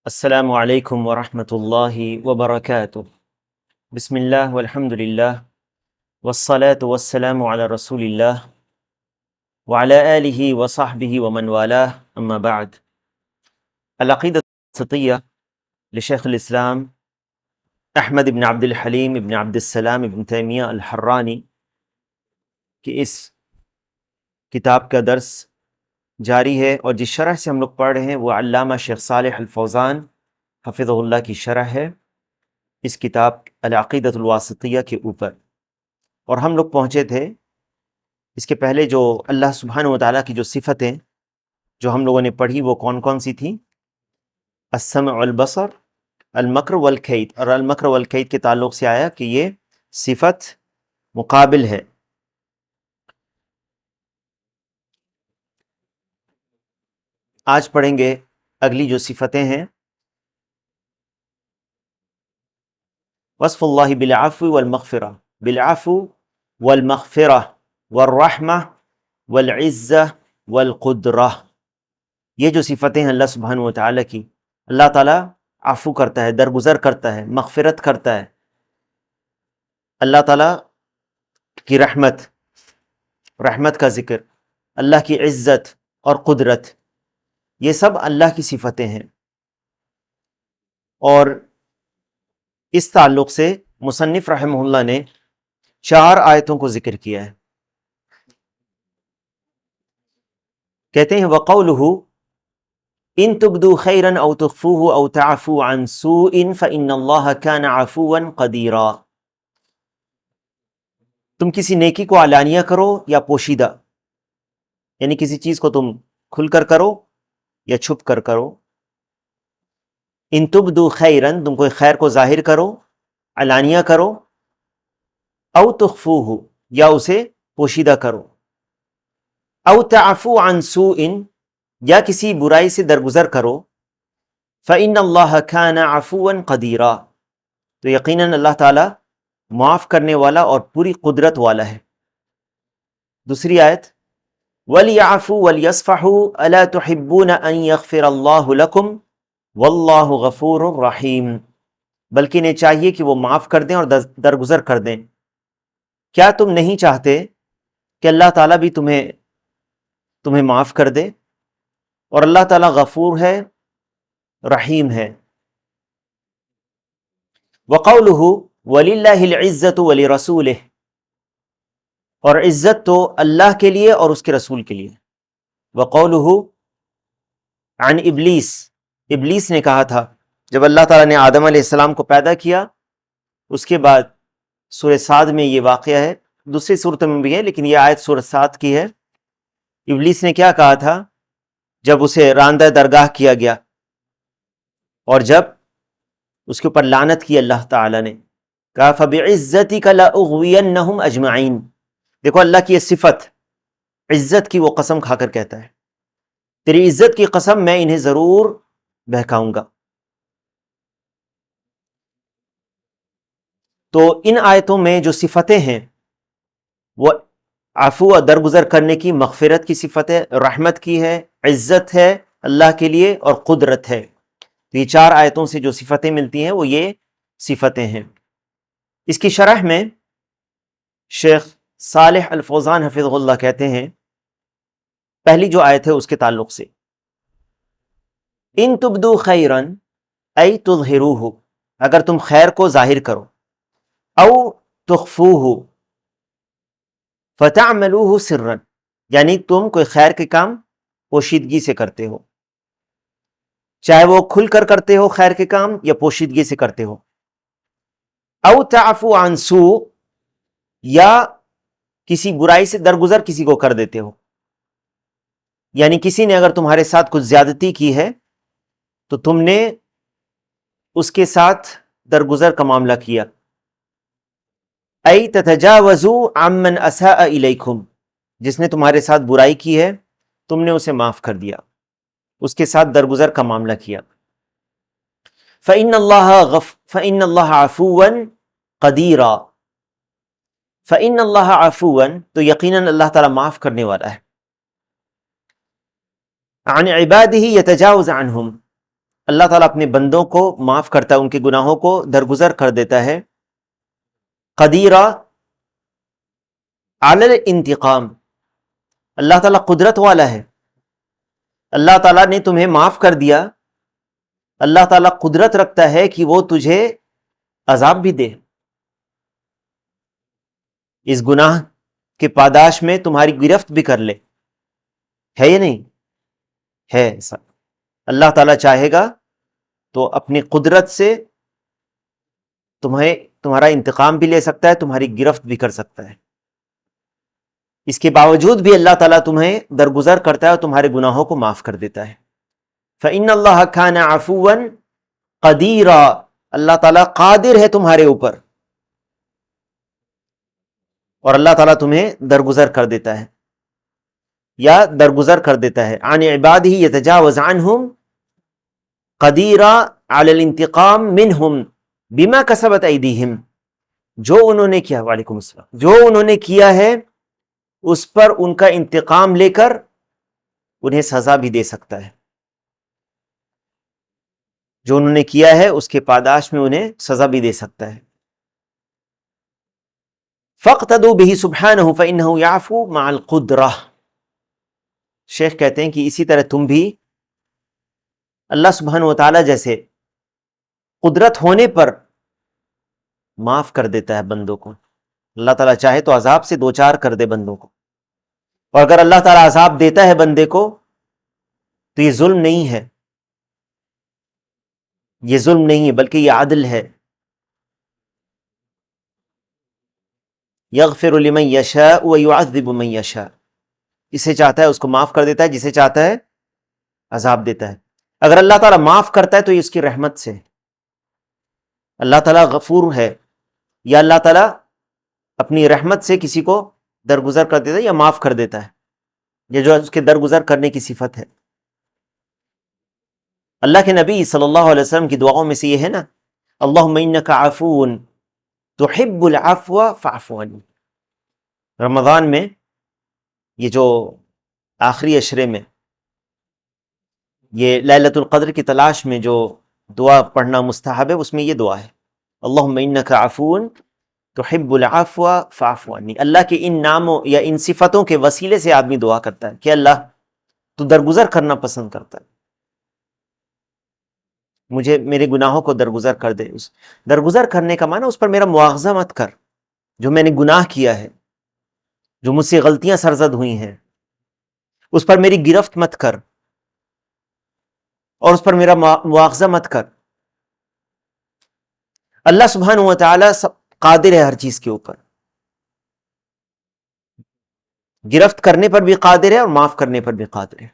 السلام علیکم ورحمۃ اللہ وبرکاتہ۔ بسم اللہ والحمد للہ والصلاة والسلام علی رسول اللہ وعلی آلہ وصحبہ ومن والاه اما بعد۔ العقیدۃ الواسطیہ لشیخ الاسلام احمد بن عبد الحلیم ابن عبد السلام ابن تیمیہ الحرانی کی اس کتاب کا درس جاری ہے، اور جس شرح سے ہم لوگ پڑھ رہے ہیں وہ علامہ شیخ صالح الفوزان حفظہ اللہ کی شرح ہے اس کتاب العقیدۃ الواسطیہ کے اوپر۔ اور ہم لوگ پہنچے تھے اس کے پہلے جو اللہ سبحانہ و تعالیٰ کی جو صفتیں جو ہم لوگوں نے پڑھی وہ کون کون سی تھیں؟ السمع والبصر، المکر والکید، اور المکر والکید کے تعلق سے آیا کہ یہ صفت مقابل ہے۔ آج پڑھیں گے اگلی جو صفتیں ہیں، وصف اللہ بالعفو والمغفرہ، بالعفو والمغفرہ والرحمہ والعزہ والقدرہ۔ یہ جو صفتیں ہیں اللہ سبحانہ و تعالیٰ کی، اللہ تعالیٰ عفو کرتا ہے، درگزر کرتا ہے، مغفرت کرتا ہے۔ اللہ تعالیٰ کی رحمت کا ذکر، اللہ کی عزت اور قدرت، یہ سب اللہ کی صفتیں ہیں۔ اور اس تعلق سے مصنف رحمہ اللہ نے 4 آیتوں کو ذکر کیا ہے۔ کہتے ہیں وَقَوْلُهُ إِن تُبْدُوا خَيْرًا أَوْ تُخْفُوهُ أَوْ تَعْفُوا عَنْ سُوءٍ فَإِنَّ اللَّهَ كَانَ عَفُوًّا قَدِيرًا۔ تم کسی نیکی کو علانیہ کرو یا پوشیدہ، یعنی کسی چیز کو تم کھل کر کرو یا چھپ کر کرو۔ ان تبدو خیرن، تم کوئی خیر کو ظاہر کرو، علانیہ کرو، او تخفوہ، یا اسے پوشیدہ کرو، او تعفو عن سوء، یا کسی برائی سے درگزر کرو، فإن اللہ کان عفوا قدیرا، تو یقیناً اللہ تعالی معاف کرنے والا اور پوری قدرت والا ہے۔ دوسری آیت وَلْيَعْفُوا وَلْيَصْفَحُوا أَلَا تُحِبُّونَ أَن يَغْفِرَ اللَّهُ لَكُمْ وَاللَّهُ غَفُورٌ رَحِيمٌ، بلکہ انہیں چاہیے کہ وہ معاف کر دیں اور درگزر کر دیں۔ کیا تم نہیں چاہتے کہ اللہ تعالیٰ بھی تمہیں معاف کر دے؟ اور اللہ تعالیٰ غفور ہے، رحیم ہے۔ وَقَوْلُهُ وَلِلَّهِ الْعِزَّةُ وَلِرَسُولِهِ، اور عزت تو اللہ کے لیے اور اس کے رسول کے لیے۔ وَقَوْلُهُ عن ابلیس نے کہا تھا جب اللہ تعالیٰ نے آدم علیہ السلام کو پیدا کیا، اس کے بعد سورہ صاد میں یہ واقعہ ہے، دوسری صورتوں میں بھی ہے لیکن یہ آیت سورہ صاد کی ہے۔ ابلیس نے کیا کہا تھا جب اسے راندہ درگاہ کیا گیا اور جب اس کے اوپر لعنت کی اللہ تعالیٰ نے، کہا فَبِعِزَّتِكَ لَأُغْوِيَنَّهُمْ أَجْمَعِينَ۔ دیکھو اللہ کی یہ صفت، عزت کی وہ قسم کھا کر کہتا ہے تیری عزت کی قسم میں انہیں ضرور بہکاؤں گا۔ تو ان آیتوں میں جو صفتیں ہیں وہ عفو اور درگزر کرنے کی، مغفرت کی صفت ہے، رحمت کی ہے، عزت ہے اللہ کے لیے، اور قدرت ہے۔ تو یہ 4 آیتوں سے جو صفتیں ملتی ہیں وہ یہ صفتیں ہیں۔ اس کی شرح میں شیخ صالح الفوزان حفظہ اللہ کہتے ہیں، پہلی جو آیت ہے اس کے تعلق سے، ان تبدو خیرن ای تظہروہ، اگر تم خیر کو ظاہر کرو، او تخفوہ فتعملوہ سرا، یعنی تم کوئی خیر کے کام پوشیدگی سے کرتے ہو، چاہے وہ کھل کر کرتے ہو خیر کے کام یا پوشیدگی سے کرتے ہو، او تعفو عن سوء، یا کسی برائی سے درگزر کسی کو کر دیتے ہو، یعنی کسی نے اگر تمہارے ساتھ کچھ زیادتی کی ہے تو تم نے اس کے ساتھ درگزر کا معاملہ کیا۔ ای تتجاوزوا عمن اساء الیکم، جس نے تمہارے ساتھ برائی کی ہے تم نے اسے معاف کر دیا، اس کے ساتھ درگزر کا معاملہ کیا۔ فإن اللہ عفوا قدیرا، فإن اللہ عفوا، تو یقیناً اللہ تعالیٰ معاف کرنے والا ہے، عن عبادہ یتجاوز عنہم، اللہ تعالیٰ اپنے بندوں کو معاف کرتا ہے، ان کے گناہوں کو درگزر کر دیتا ہے. قدیرہ علی الانتقام، اللہ تعالیٰ قدرت والا ہے. اللہ تعالیٰ نے تمہیں معاف کر دیا، اللہ تعالیٰ قدرت رکھتا ہے کہ وہ تجھے عذاب بھی دے، اس گناہ کے پاداش میں تمہاری گرفت بھی کر لے. ہے یا نہیں؟ ہے ایسا. اللہ تعالیٰ چاہے گا تو اپنی قدرت سے تمہارا انتقام بھی لے سکتا ہے، تمہاری گرفت بھی کر سکتا ہے. اس کے باوجود بھی اللہ تعالیٰ تمہیں درگزر کرتا ہے اور تمہارے گناہوں کو معاف کر دیتا ہے. فَإِنَّ اللَّهَ كَانَ عَفُوًّا قَدِيرًا، اللہ تعالیٰ قادر ہے تمہارے اوپر، اور اللہ تعالیٰ تمہیں درگزر کر دیتا ہے یا درگزر کر دیتا ہے. عن عبادہ یتجاوز عنہم قدیرا علی الانتقام منہم بما کسبت ایدیہم، جو انہوں نے کیا، وعلیکم السلام، جو انہوں نے کیا ہے اس پر ان کا انتقام لے کر انہیں سزا بھی دے سکتا ہے. جو انہوں نے کیا ہے اس کے پاداش میں انہیں سزا بھی دے سکتا ہے. فاقتدوا به سبحانہ فإنہ یعفو مع القدرہ. شیخ کہتے ہیں کہ اسی طرح تم بھی اللہ سبحانہ وتعالی جیسے قدرت ہونے پر معاف کر دیتا ہے بندوں کو. اللہ تعالیٰ چاہے تو عذاب سے دوچار کر دے بندوں کو، اور اگر اللہ تعالیٰ عذاب دیتا ہے بندے کو تو یہ ظلم نہیں ہے، یہ ظلم نہیں ہے بلکہ یہ عدل ہے. یغفر لمن یشاء ویعذب من یشاء، اسے چاہتا ہے اس کو معاف کر دیتا ہے، جسے چاہتا ہے عذاب دیتا ہے. اگر اللہ تعالیٰ معاف کرتا ہے تو یہ اس کی رحمت سے، اللہ تعالیٰ غفور ہے، یا اللہ تعالیٰ اپنی رحمت سے کسی کو درگزر کر دیتا ہے یا معاف کر دیتا ہے، یہ جو اس کے درگزر کرنے کی صفت ہے. اللہ کے نبی صلی اللہ علیہ وسلم کی دعاؤں میں سے یہ ہے نا، اللہم انک عفو تحب العفو فاعف عنی. رمضان میں یہ جو آخری عشرے میں یہ لیلۃ القدر کی تلاش میں جو دعا پڑھنا مستحب ہے، اس میں یہ دعا ہے، اللہم انک عفو تحب العفو فاعف عنی. اللہ کے ان ناموں یا ان صفتوں کے وسیلے سے آدمی دعا کرتا ہے کہ اللہ تو درگزر کرنا پسند کرتا ہے، مجھے میرے گناہوں کو درگزر کر دے. اس درگزر کرنے کا معنی اس پر میرا مواخذہ مت کر، جو میں نے گناہ کیا ہے، جو مجھ سے غلطیاں سرزد ہوئی ہیں، اس پر میری گرفت مت کر اور اس پر میرا مواخذہ مت کر. اللہ سبحانہ و تعالیٰ قادر ہے ہر چیز کے اوپر، گرفت کرنے پر بھی قادر ہے اور معاف کرنے پر بھی قادر ہے.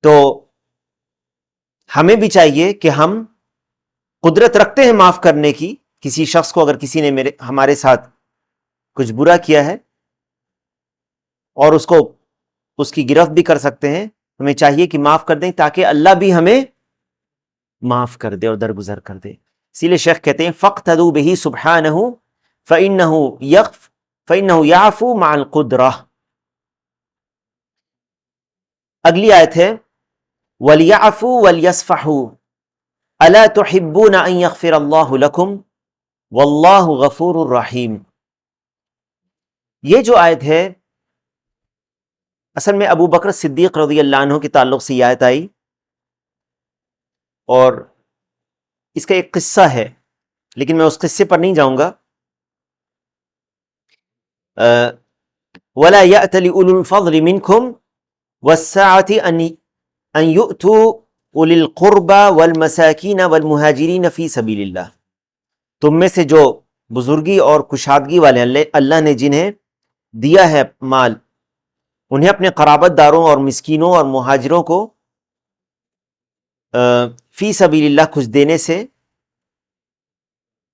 تو ہمیں بھی چاہیے کہ ہم قدرت رکھتے ہیں معاف کرنے کی. کسی شخص کو اگر کسی نے ہمارے ساتھ کچھ برا کیا ہے اور اس کی گرفت بھی کر سکتے ہیں، ہمیں چاہیے کہ معاف کر دیں تاکہ اللہ بھی ہمیں معاف کر دے اور درگزر کر دے. اسی لیے شیخ کہتے ہیں فاقتدوا بہ سبحانہ فإنہ یعفو مع القدرہ. اگلی آیت ہے وَلْيَعْفُوا وَلْيَصْفَحُوا أَلَا تُحِبُّونَ أَن يَغْفِرَ اللَّهُ لَكُمْ وَاللَّهُ غَفُورٌ رَحِيمٌ. یہ جو آیت ہے اصل میں ابو بکر صدیق رضی اللہ عنہ کے تعلق سے یہ آیت آئی، اور اس کا ایک قصہ ہے لیکن میں اس قصے پر نہیں جاؤں گا. وَلَا يَأْتَلِ أُولُو الْفَضْلِ مِنْكُمْ وَالسَّعَةِ أَن يُؤْتُوا أُولِي الْقُرْبَى وَالْمَسَاكِينَ وَالْمُهَاجِرِينَ فِي سَبِيلِ اللَّهِ. تم میں سے جو بزرگی اور کشادگی والے اللہ نے جنہیں دیا ہے مال، انہیں اپنے قرابت داروں اور مسکینوں اور مہاجروں کو فی سبیل اللہ کچھ دینے سے،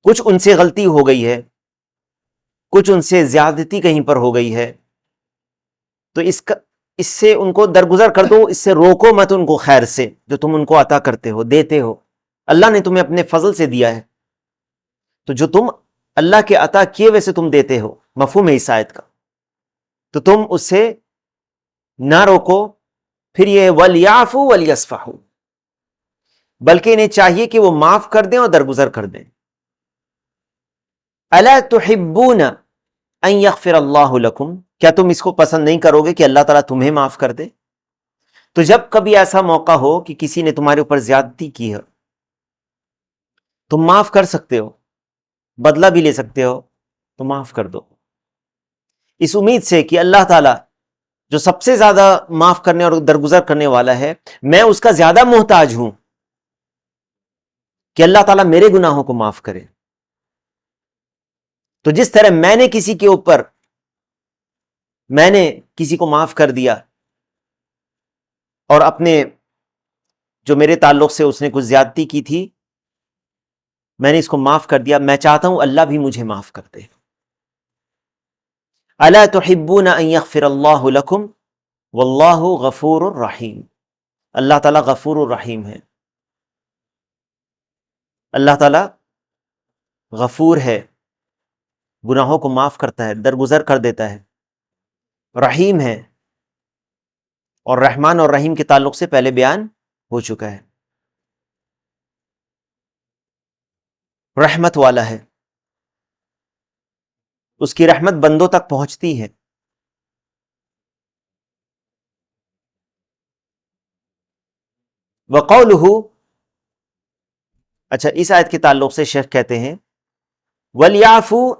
کچھ ان سے غلطی ہو گئی ہے، کچھ ان سے زیادتی کہیں پر ہو گئی ہے، تو اس سے ان کو درگزر کر دو، اس سے روکو مت ان کو خیر سے جو تم ان کو عطا کرتے ہو، دیتے ہو. اللہ نے تمہیں اپنے فضل سے دیا ہے، تو جو تم اللہ کے عطا کیے ویسے تم دیتے ہو، مفہوم ہے اس آیت کا، تو تم اس سے نہ روکو پھر یہ وَلْيَعْفُوا وَلْيَصْفَحُوا، بلکہ انہیں چاہیے کہ وہ معاف کر دیں اور درگزر کر دیں. أَلَا تُحِبُّونَ أَن يَغْفِرَ اللَّهُ لَكُمْ، کیا تم اس کو پسند نہیں کرو گے کہ اللہ تعالیٰ تمہیں معاف کر دے؟ تو جب کبھی ایسا موقع ہو کہ کسی نے تمہارے اوپر زیادتی کی ہے، تم معاف کر سکتے ہو، بدلہ بھی لے سکتے ہو، تو معاف کر دو، اس امید سے کہ اللہ تعالیٰ جو سب سے زیادہ معاف کرنے اور درگزر کرنے والا ہے، میں اس کا زیادہ محتاج ہوں کہ اللہ تعالیٰ میرے گناہوں کو معاف کرے. تو جس طرح میں نے کسی کو معاف کر دیا اور اپنے جو میرے تعلق سے اس نے کچھ زیادتی کی تھی، میں نے اس کو معاف کر دیا، میں چاہتا ہوں اللہ بھی مجھے معاف کر دے. الا تحبون ان یغفر اللہ لکم واللہ غفور الرحیم، اللہ تعالیٰ غفور الرحیم ہے، اللہ تعالیٰ غفور ہے، گناہوں کو معاف کرتا ہے، درگزر کر دیتا ہے، رحیم ہے، اور رحمان اور رحیم کے تعلق سے پہلے بیان ہو چکا ہے. رحمت والا ہے، اس کی رحمت بندوں تک پہنچتی ہے. وقولہ، اچھا اس آیت کے تعلق سے شیخ کہتے ہیں وَلْيَعْفُوا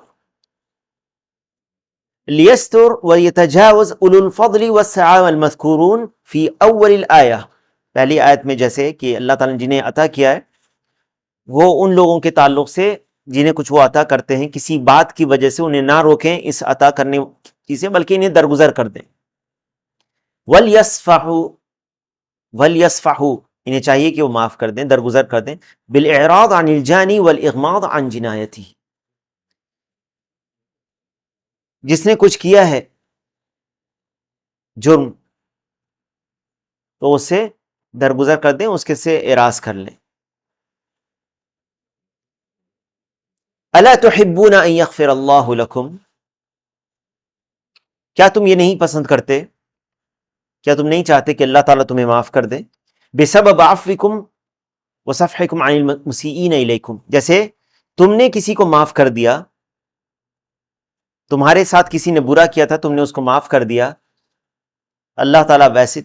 لِيَسْتُرْ وَيَتَجَاوَزْ أُولُو الْفَضْلِ وَالسَّعَةِ وَالْمَذْكُورُونَ فِي أَوَّلِ الْآيَةِ، پہلی آیت میں جیسے کہ اللہ تعالیٰ نے جنہیں عطا کیا ہے وہ ان لوگوں کے تعلق سے جنہیں کچھ وہ عطا کرتے ہیں، کسی بات کی وجہ سے انہیں نہ روکیں اس عطا کرنے چیزیں، بلکہ انہیں درگزر کر دیں. وَلْيَصْفَحُوا، وَلْيَصْفَحُوا انہیں چاہیے کہ وہ معاف کر دیں، درگزر کر دیں. بِالْإِعْرَاضِ عَنِ الْجَانِي وَالْإِغْمَاضِ عَنْ جِنَایَتِهِ، جس نے کچھ کیا ہے جرم تو اس سے درگزر کر دیں، اس کے سے اعراض کر لیں. الا تحبون ان یغفر اللہ لکم، کیا تم یہ نہیں پسند کرتے، کیا تم نہیں چاہتے کہ اللہ تعالیٰ تمہیں معاف کر دے؟ بسبب عفوکم وصفحکم عن المسیئین الیکم، جیسے تم نے کسی کو معاف کر دیا، تمہارے ساتھ کسی نے برا کیا تھا، تم نے اس کو معاف کر دیا، اللہ تعالیٰ ویسے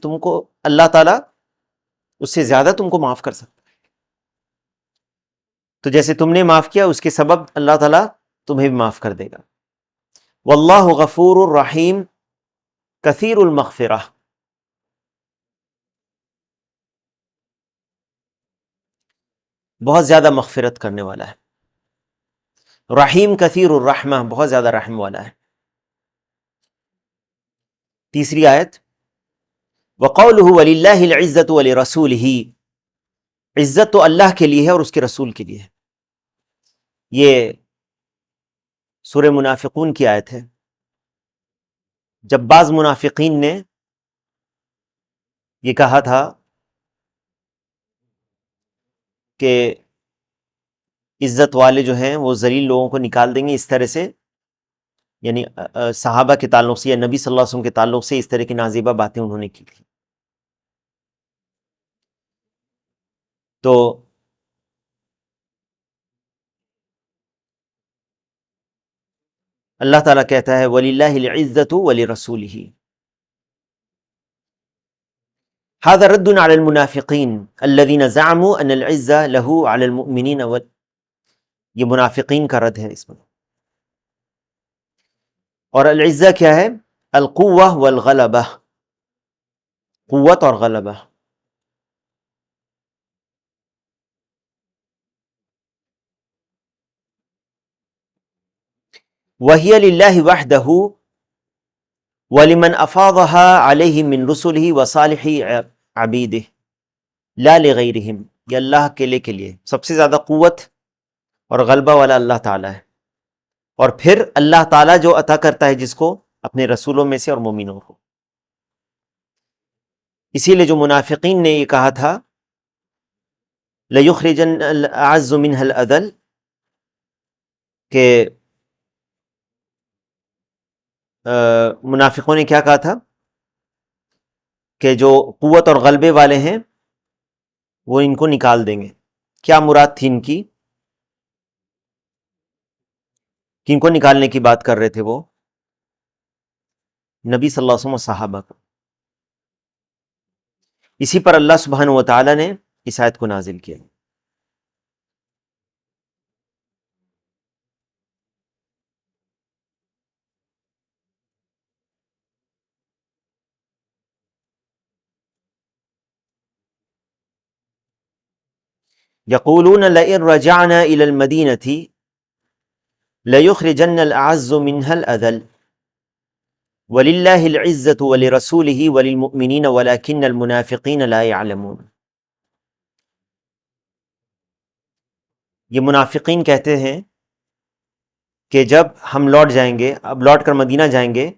اللہ تعالیٰ اس سے زیادہ تم کو معاف کر سکتا ہے. تو جیسے تم نے معاف کیا اس کے سبب اللہ تعالیٰ تمہیں بھی معاف کر دے گا. واللہ غفور الرحیم کثیر المغفرہ، بہت زیادہ مغفرت کرنے والا ہے. رحیم کثیر الرحمہ، بہت زیادہ رحم والا ہے. تیسری آیت وقولہ وللہ العزۃ ولرسولہ، عزت تو اللہ کے لیے ہے اور اس کے رسول کے لیے ہے. یہ سورہ منافقون کی آیت ہے. جب بعض منافقین نے یہ کہا تھا کہ عزت والے جو ہیں وہ ذلیل لوگوں کو نکال دیں گے، اس طرح سے یعنی صحابہ کے تعلق سے یا نبی صلی اللہ علیہ وسلم کے تعلق سے اس طرح کی نازیبہ باتیں انہوں نے کی تھی. تو اللہ تعالیٰ کہتا ہے وَلِلَّهِ الْعِزَّةُ وَلِرَسُولِهِ، هذا رد على المنافقين الذين زعموا ان العزة له على المؤمنين یہ منافقین کا رد ہے اس میں. اور العزہ کیا ہے؟ القوہ والغلبہ، قوت اور غلبہ. وَهِيَ لِلَّهِ وَحْدَهُ وَلِمَنْ أَفَاضَهَا عَلَيْهِ مِنْ رُسُلِهِ وَصَالِحِ عَبِيدِهِ لَا لِغَيْرِهِمْ، یہ اللہ اکیلے کے لیے سب سے زیادہ قوت اور غلبہ والا اللہ تعالیٰ ہے، اور پھر اللہ تعالیٰ جو عطا کرتا ہے جس کو اپنے رسولوں میں سے اور مومنوں کو. اسی لیے جو منافقین نے یہ کہا تھا لَيُخْرِجَنَّ الْأَعَزُّ مِنْهَا الْأَذَلَّ، کہ منافقوں نے کیا کہا تھا کہ جو قوت اور غلبے والے ہیں وہ ان کو نکال دیں گے. کیا مراد تھی ان کی؟ کن کو نکالنے کی بات کر رہے تھے وہ؟ نبی صلی اللہ علیہ وسلم و صحابہ کو. اسی پر اللہ سبحانہ و تعالی نے اس آیت کو نازل کیا. یقولون لئن رجعنا الى المدینة ليخرجن الأعز منها الأذل وَلِلَّهِ الْعِزَّةُ وَلِرَسُولِهِ وَلِلْمُؤْمِنِينَ وَلَكِنَّ الْمُنَافِقِينَ لَا يَعْلَمُونَ. یہ منافقین کہتے ہیں کہ جب ہم لوٹ جائیں گے، اب لوٹ کر مدینہ جائیں گے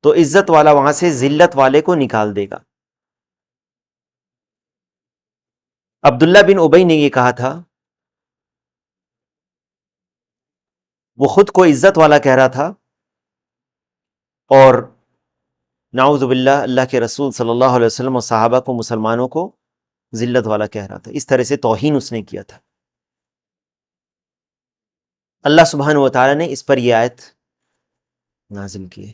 تو عزت والا وہاں سے ذلت والے کو نکال دے گا. عبداللہ بن ابی نے یہ کہا تھا، وہ خود کو عزت والا کہہ رہا تھا اور نعوذ باللہ اللہ کے رسول صلی اللہ علیہ وسلم اور صحابہ کو، مسلمانوں کو ذلت والا کہہ رہا تھا. اس طرح سے توہین اس نے کیا تھا. اللہ سبحانہ و تعالی نے اس پر یہ آیت نازل کی ہے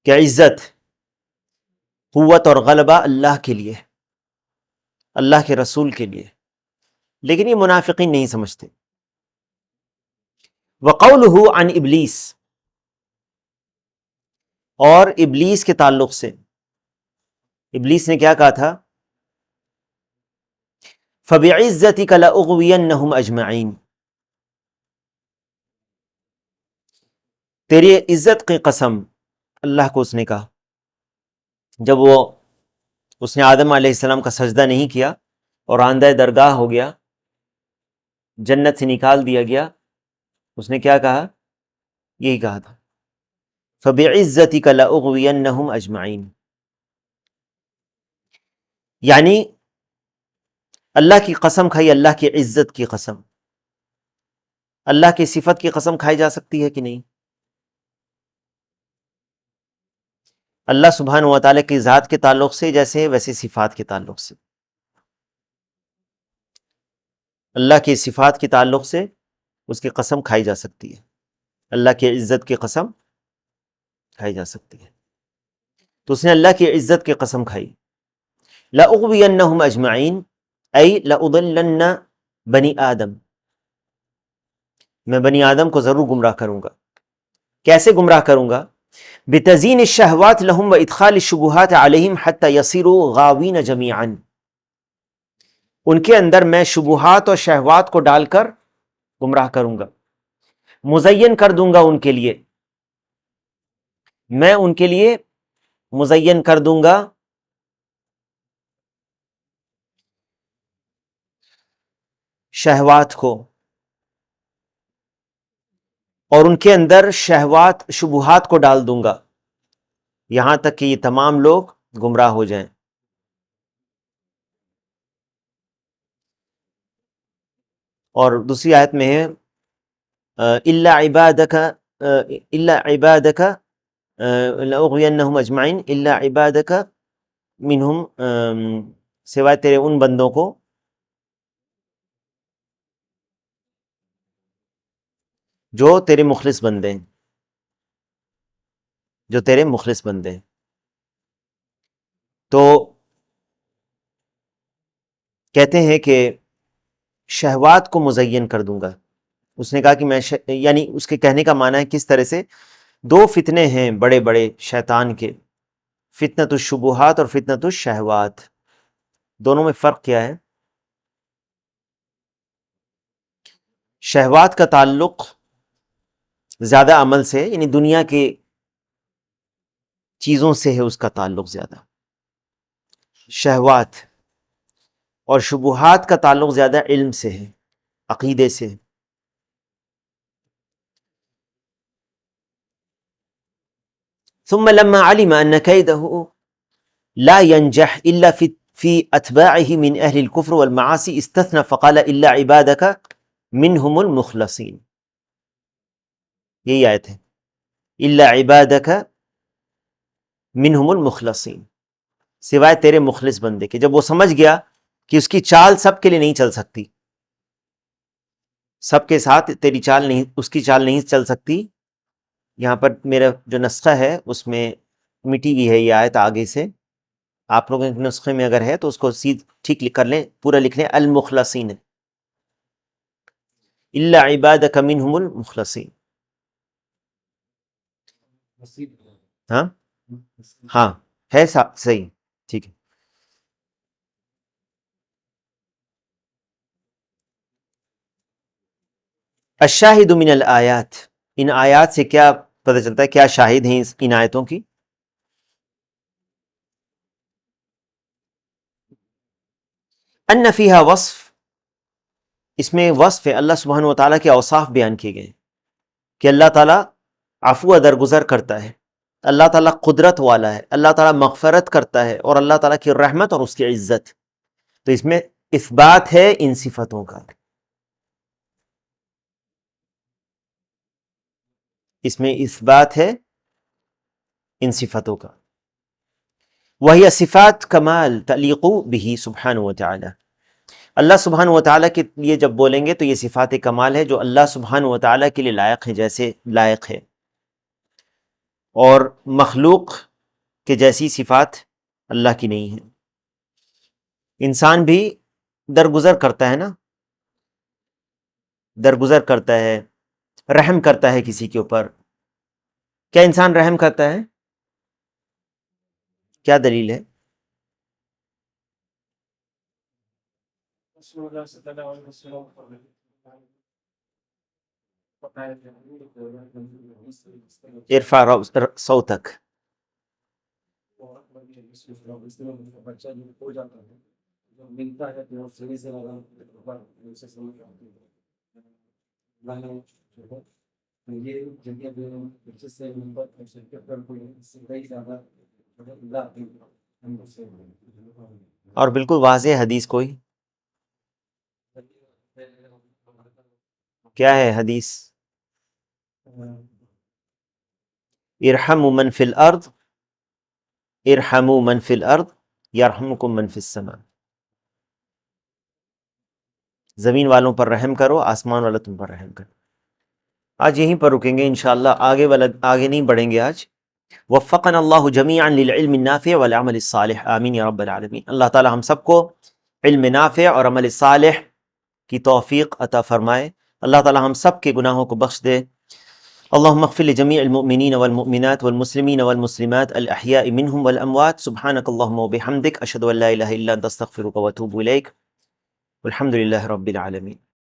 کہ عزت، قوت اور غلبہ اللہ کے لیے، اللہ کے رسول کے لیے. لیکن یہ منافقین نہیں سمجھتے. وقولہ عن ابلیس، اور ابلیس کے تعلق سے ابلیس نے کیا کہا تھا؟ فَبِعِزَّتِكَ لَأُغْوِيَنَّهُمْ أَجْمَعِينَ، تیری عزت کی قسم، اللہ کو اس نے کہا جب اس نے آدم علیہ السلام کا سجدہ نہیں کیا اور آندہ درگاہ ہو گیا، جنت سے نکال دیا گیا. اس نے کیا کہا؟ یہی کہا تھا فَبِعِزَّتِكَ لَأُغْوِيَنَّهُمْ أَجْمَعِينَ، یعنی اللہ کی قسم کھائی، اللہ کی عزت کی قسم. اللہ کی صفت کی قسم کھائی جا سکتی ہے کہ نہیں؟ اللہ سبحانہ و تعالیٰ کی ذات کے تعلق سے جیسے، ویسے صفات کے تعلق سے. اللہ کی صفات کے تعلق سے اس کی قسم کھائی جا سکتی ہے، اللہ کی عزت کی قسم کھائی جا سکتی ہے. تو اس نے اللہ کی عزت کی قسم کھائی. لَأُغْوِيَنَّهُمْ أَجْمَعِينَ أي لَأُضِلَّنَّ بنی آدم، میں بنی آدم کو ضرور گمراہ کروں گا. کیسے گمراہ کروں گا؟ بتزین الشہوات لہم و ادخال الشبہات علیہم حتی یصیروا غاوین جمیعا، ان کے اندر میں شبہات اور شہوات کو ڈال کر گمراہ کروں گا، مزین کر دوں گا ان کے لیے، میں ان کے لیے مزین کر دوں گا شہوات کو، اور ان کے اندر شہوات شبہات کو ڈال دوں گا یہاں تک کہ یہ تمام لوگ گمراہ ہو جائیں. اور دوسری آیت میں ہے الا عبادک لأغوینہم اجمعین الا عبادک منہم، سوائے تیرے ان بندوں کو جو تیرے مخلص بندے ہیں، جو تیرے مخلص بندے ہیں. تو کہتے ہیں کہ شہوات کو مزین کر دوں گا. اس نے کہا کہ میں یعنی اس کے کہنے کا معنی ہے کس طرح سے دو فتنے ہیں بڑے بڑے شیطان کے، فتنۃ الشبہات اور فتنۃ الشہوات. دونوں میں فرق کیا ہے؟ شہوات کا تعلق زیادہ عمل سے، یعنی دنیا کے چیزوں سے ہے اس کا تعلق زیادہ، شہوات. اور شبہات کا تعلق زیادہ علم سے ہے، عقیدے سے. ثم لما علم ان كيده لا ينجح الا في اتباعه من اهل الكفر والمعاصي استثنى فقال الا عبادك منهم المخلصين. یہی آیت ہے الا عبادك منہم المخلصین، سوائے تیرے مخلص بندے کے۔ جب وہ سمجھ گیا کہ اس کی چال سب کے لیے نہیں چل سکتی، سب کے ساتھ تیری چال نہیں، اس کی چال نہیں چل سکتی۔ یہاں پر میرا جو نسخہ ہے اس میں مٹی ہوئی ہے یہ آیت آگے سے، آپ لوگوں کے نسخے میں اگر ہے تو اس کو ٹھیک کر لیں، پورا لکھ لیں المخلصین، الا عبادک منہم المخلصین۔ ہاں ہاں ہے صحیح، ٹھیک ہے۔ الشاہد من الآیات، ان آیات سے کیا پتہ چلتا ہے، کیا شاہد ہیں ان آیتوں کی؟ ان فیہا وصف، اس میں وصف ہے، اللہ سبحانہ و تعالیٰ کے اوصاف بیان کیے گئے کہ اللہ تعالیٰ عفو درگزر کرتا ہے، اللہ تعالیٰ قدرت والا ہے، اللہ تعالیٰ مغفرت کرتا ہے، اور اللہ تعالیٰ کی رحمت اور اس کی عزت۔ تو اس میں اثبات ہے ان صفتوں کا، اس میں اثبات ہے ان صفتوں کا۔ وہی صفات کمال تلیق بہ سبحانہ و تعالی، اللہ سبحانہ و تعالیٰ کے لیے جب بولیں گے تو یہ صفات کمال ہے جو اللہ سبحانہ و تعالیٰ کے لیے لائق ہے، جیسے لائق ہے، اور مخلوق کے جیسی صفات اللہ کی نہیں ہے۔ انسان بھی درگزر کرتا ہے نا، درگزر کرتا ہے، رحم کرتا ہے کسی کے اوپر۔ کیا انسان رحم کرتا ہے؟ کیا دلیل ہے؟ ارفع صوتک۔ اور بالکل واضح حدیث کوئی کیا ہے حدیث؟ ارحموا من فی الارض، ارحموا من فی الارض یرحمکم من فی السماء، زمین والوں پر رحم کرو، آسمان والا تم پر رحم کرو۔ آج یہیں پر رکیں گے انشاءاللہ، آگے نہیں بڑھیں گے آج۔ وفقنا اللہ جمیعا للعلم النافع والعمل الصالح، آمین یا رب العالمین۔ اللہ تعالی ہم سب کو علم نافع اور عمل صالح کی توفیق عطا فرمائے، اللہ تعالی ہم سب کے گناہوں کو بخش دے۔ اللہم اغفر لجمیع المؤمنین والمؤمنات والمسلمین والمسلمات الاحیاء منہم والاموات، سبحانک اللہم وبحمدک، اشہد ان لا الہ الا انت استغفرک واتوب الیک، والحمد للہ رب العالمین۔